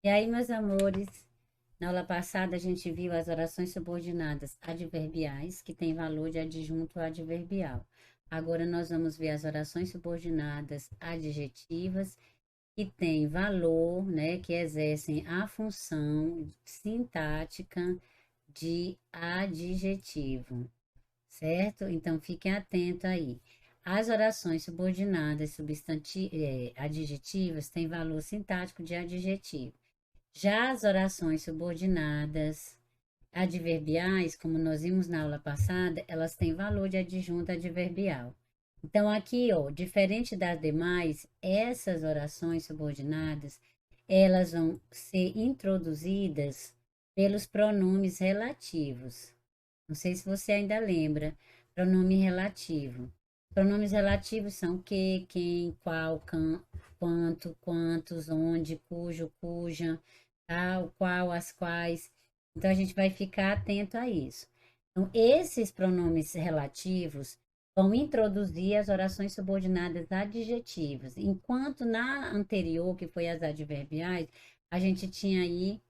E aí, meus amores, na aula passada a gente viu as orações subordinadas adverbiais, que têm valor de adjunto adverbial. Agora nós vamos ver as orações subordinadas adjetivas, que têm valor, né, que exercem a função sintática de adjetivo, certo? Então fiquem atentos aí. As orações subordinadas adjetivas têm valor sintático de adjetivo. Já as orações subordinadas adverbiais, como nós vimos na aula passada, elas têm valor de adjunto adverbial. Então, aqui, ó, diferente das demais, essas orações subordinadas, elas vão ser introduzidas pelos pronomes relativos. Não sei se você ainda lembra, pronome relativo. Pronomes relativos são que, quem, qual, quanto, quantos, onde, cujo, cuja, tal, qual, as quais. Então, a gente vai ficar atento a isso. Então, esses pronomes relativos vão introduzir as orações subordinadas adjetivas, enquanto na anterior, que foi as adverbiais, a gente tinha aí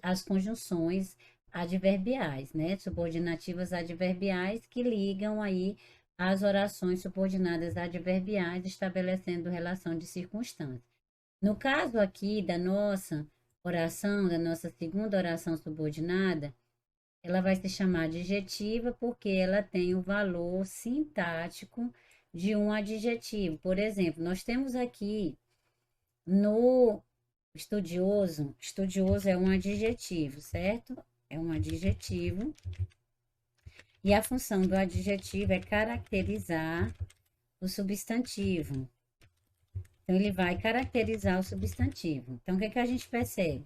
as conjunções adverbiais, né? Subordinativas adverbiais que ligam aí as orações subordinadas adverbiais, estabelecendo relação de circunstância. No caso aqui da nossa oração, da nossa segunda oração subordinada, ela vai se chamar adjetiva porque ela tem o valor sintático de um adjetivo. Por exemplo, nós temos aqui no estudioso, estudioso é um adjetivo, certo? É um adjetivo. E a função do adjetivo é caracterizar o substantivo. Então, ele vai caracterizar o substantivo. Então, o que é que a gente percebe?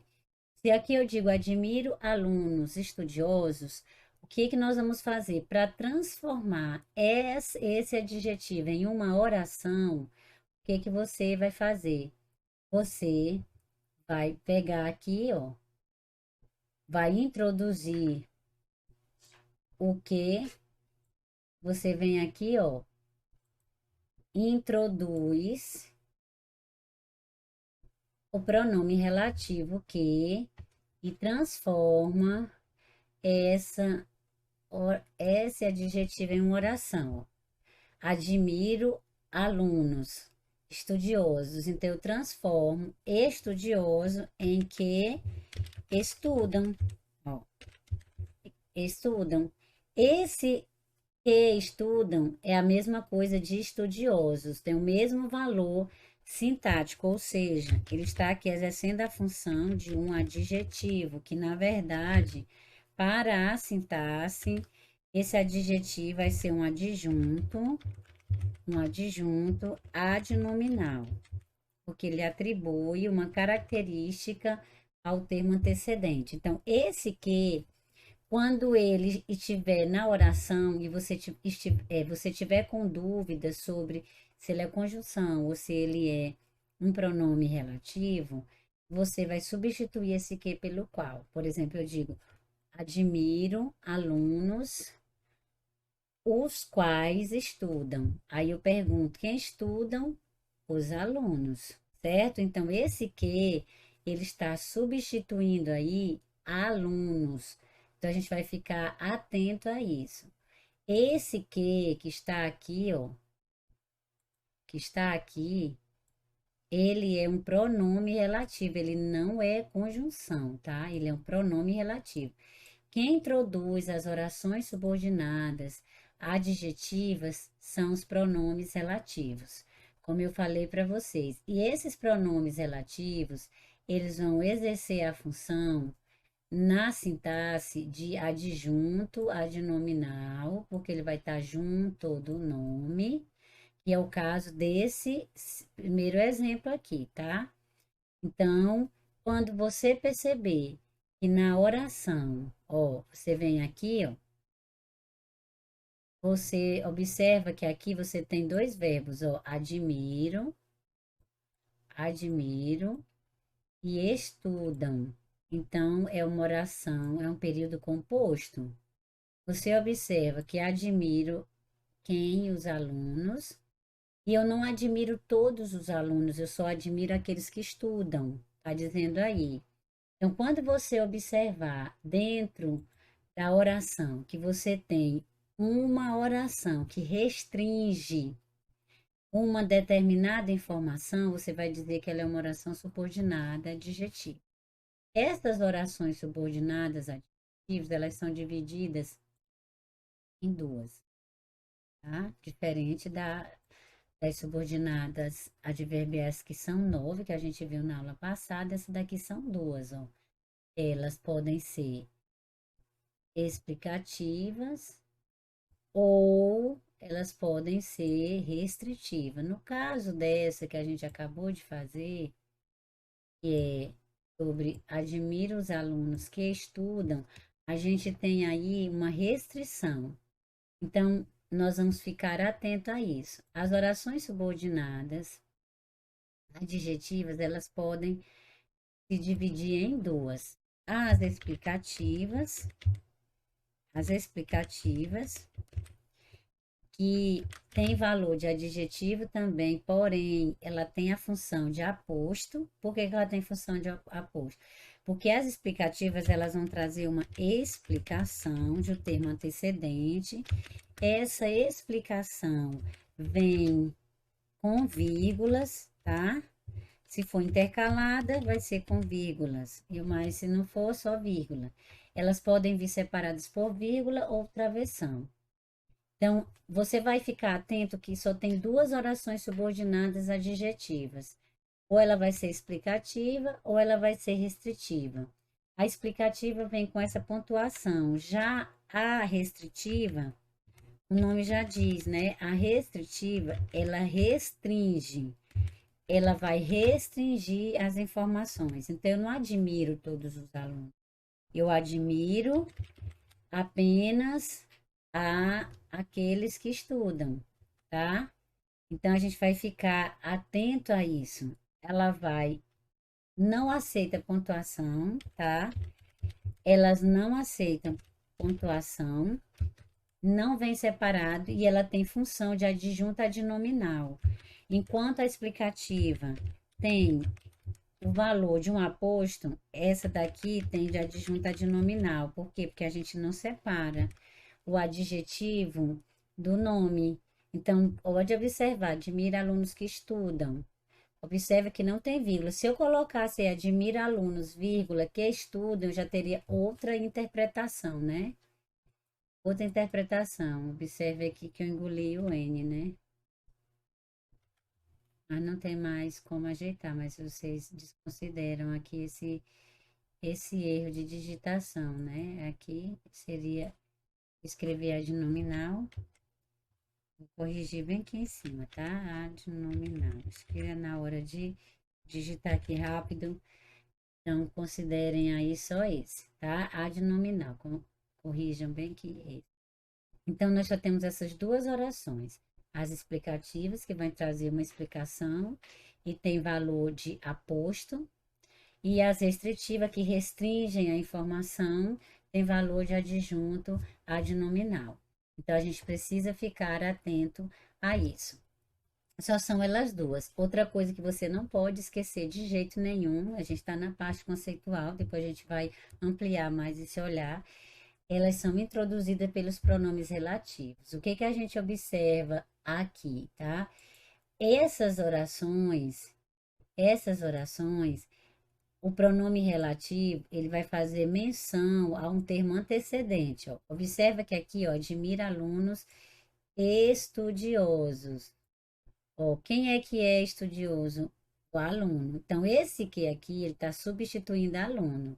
Se aqui eu digo admiro alunos estudiosos, o que que nós vamos fazer para transformar esse adjetivo em uma oração? O que que você vai fazer? Você vai pegar aqui, ó, vai introduzir o que? Você vem aqui, ó, introduz o pronome relativo que e transforma essa, esse adjetivo em uma oração. Admiro alunos estudiosos, então eu transformo estudioso em que estudam, ó, estudam. Esse que estudam é a mesma coisa de estudiosos, tem o mesmo valor sintático, ou seja, ele está aqui exercendo a função de um adjetivo, que na verdade, para a sintaxe, esse adjetivo vai ser um adjunto adnominal, porque ele atribui uma característica ao termo antecedente. Então, esse que quando ele estiver na oração e você tiver com dúvidas sobre se ele é conjunção ou se ele é um pronome relativo, você vai substituir esse que pelo qual. Por exemplo, eu digo: admiro alunos os quais estudam. Aí eu pergunto: quem estudam? Os alunos, certo? Então, esse que ele está substituindo aí alunos. Então, a gente vai ficar atento a isso. Esse que está aqui, ó, que está aqui, ele é um pronome relativo, ele não é conjunção, tá? Ele é um pronome relativo. Quem introduz as orações subordinadas adjetivas são os pronomes relativos, como eu falei para vocês. E esses pronomes relativos, eles vão exercer a função na sintaxe de adjunto adnominal, porque ele vai estar junto do nome, que é o caso desse primeiro exemplo aqui, tá? Então, quando você perceber que na oração, ó, você vem aqui, ó, você observa que aqui você tem dois verbos, ó, admiro, admiro e estudam. Então, é uma oração, é um período composto. Você observa que admiro quem? Os alunos. E eu não admiro todos os alunos, eu só admiro aqueles que estudam. Tá dizendo aí. Então, quando você observar dentro da oração que você tem uma oração que restringe uma determinada informação, você vai dizer que ela é uma oração subordinada adjetiva. Essas orações subordinadas adjetivas, elas são divididas em duas, tá? Diferente das subordinadas adverbiais, que são 9, que a gente viu na aula passada, essas daqui são duas, ó. Elas podem ser explicativas ou elas podem ser restritivas. No caso dessa que a gente acabou de fazer, que é sobre admira os alunos que estudam, a gente tem aí uma restrição. Então, nós vamos ficar atento a isso. As orações subordinadas adjetivas, elas podem se dividir em duas. As explicativas, as explicativas, que tem valor de adjetivo também, porém, ela tem a função de aposto. Por que que ela tem função de aposto? Porque as explicativas, elas vão trazer uma explicação de um termo antecedente. Essa explicação vem com vírgulas, tá? Se for intercalada, vai ser com vírgulas. Mas se não for, só vírgula. Elas podem vir separadas por vírgula ou travessão. Então, você vai ficar atento que só tem duas orações subordinadas adjetivas. Ou ela vai ser explicativa ou ela vai ser restritiva. A explicativa vem com essa pontuação. Já a restritiva, o nome já diz, né? A restritiva, ela restringe. Ela vai restringir as informações. Então, eu não admiro todos os alunos. Eu admiro apenas aqueles que estudam, tá? Então, a gente vai ficar atento a isso. Ela não aceita pontuação, tá? Elas não aceitam pontuação, não vem separado e ela tem função de adjunta adnominal. Enquanto a explicativa tem o valor de um aposto, essa daqui tem de adjunta adnominal. Por quê? Porque a gente não separa o adjetivo do nome. Então, pode observar, admira alunos que estudam. Observa que não tem vírgula. Se eu colocasse admira alunos, vírgula, que estudam, eu já teria outra interpretação, né? Outra interpretação. Observe aqui que eu engoli o N, né? Mas não tem mais como ajeitar, mas vocês desconsideram aqui esse erro de digitação, né? Aqui seria escrever adnominal. Vou corrigir bem aqui em cima, tá? Adnominal. Escreva na hora de digitar aqui rápido. Então, considerem aí só esse, tá? Adnominal. Corrijam bem aqui esse. Então, nós só temos essas duas orações. As explicativas, que vai trazer uma explicação e tem valor de aposto. E as restritivas, que restringem a informação, tem valor de adjunto adnominal. Então, a gente precisa ficar atento a isso. Só são elas duas. Outra coisa que você não pode esquecer de jeito nenhum, a gente está na parte conceitual, depois a gente vai ampliar mais esse olhar. Elas são introduzidas pelos pronomes relativos. O que que a gente observa aqui, tá? Essas orações, o pronome relativo, ele vai fazer menção a um termo antecedente, ó. Observa que aqui, ó, admira alunos estudiosos. Ó, quem é que é estudioso? O aluno. Então, esse que aqui, ele está substituindo aluno.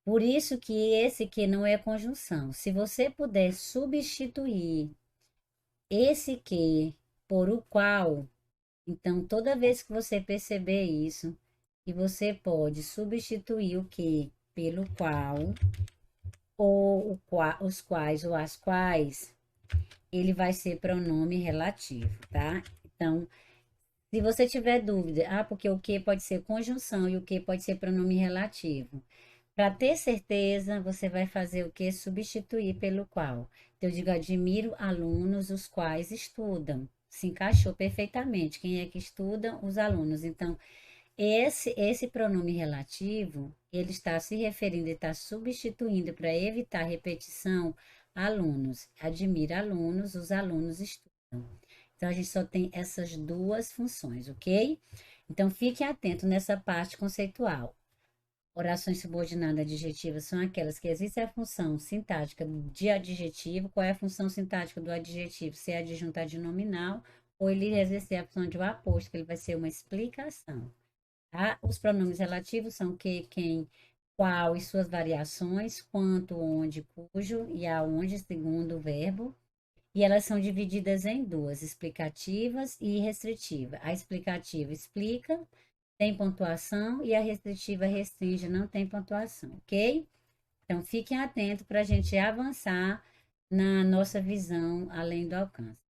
Por isso que esse que não é conjunção. Se você puder substituir esse que por o qual, então, toda vez que você perceber isso, e você pode substituir o que pelo qual, ou os quais ou as quais, ele vai ser pronome relativo, tá? Então, se você tiver dúvida, porque o que pode ser conjunção e o que pode ser pronome relativo. Para ter certeza, você vai fazer o que? Substituir pelo qual. Então, eu digo, admiro alunos os quais estudam. Se encaixou perfeitamente. Quem é que estuda? Os alunos. Então, Esse pronome relativo, ele está se referindo, ele está substituindo para evitar repetição alunos. Admira alunos, os alunos estudam. Então, a gente só tem essas duas funções, ok? Então, fique atento nessa parte conceitual. Orações subordinadas adjetivas são aquelas que existe a função sintática de adjetivo. Qual é a função sintática do adjetivo? Se é adjuntar de nominal ou ele exercer a função de um aposto, que ele vai ser uma explicação. Tá? Os pronomes relativos são que, quem, qual e suas variações, quanto, onde, cujo e aonde, segundo o verbo. E elas são divididas em duas, explicativas e restritiva. A explicativa explica, tem pontuação, e a restritiva restringe, não tem pontuação, ok? Então, fiquem atentos para a gente avançar na nossa visão além do alcance.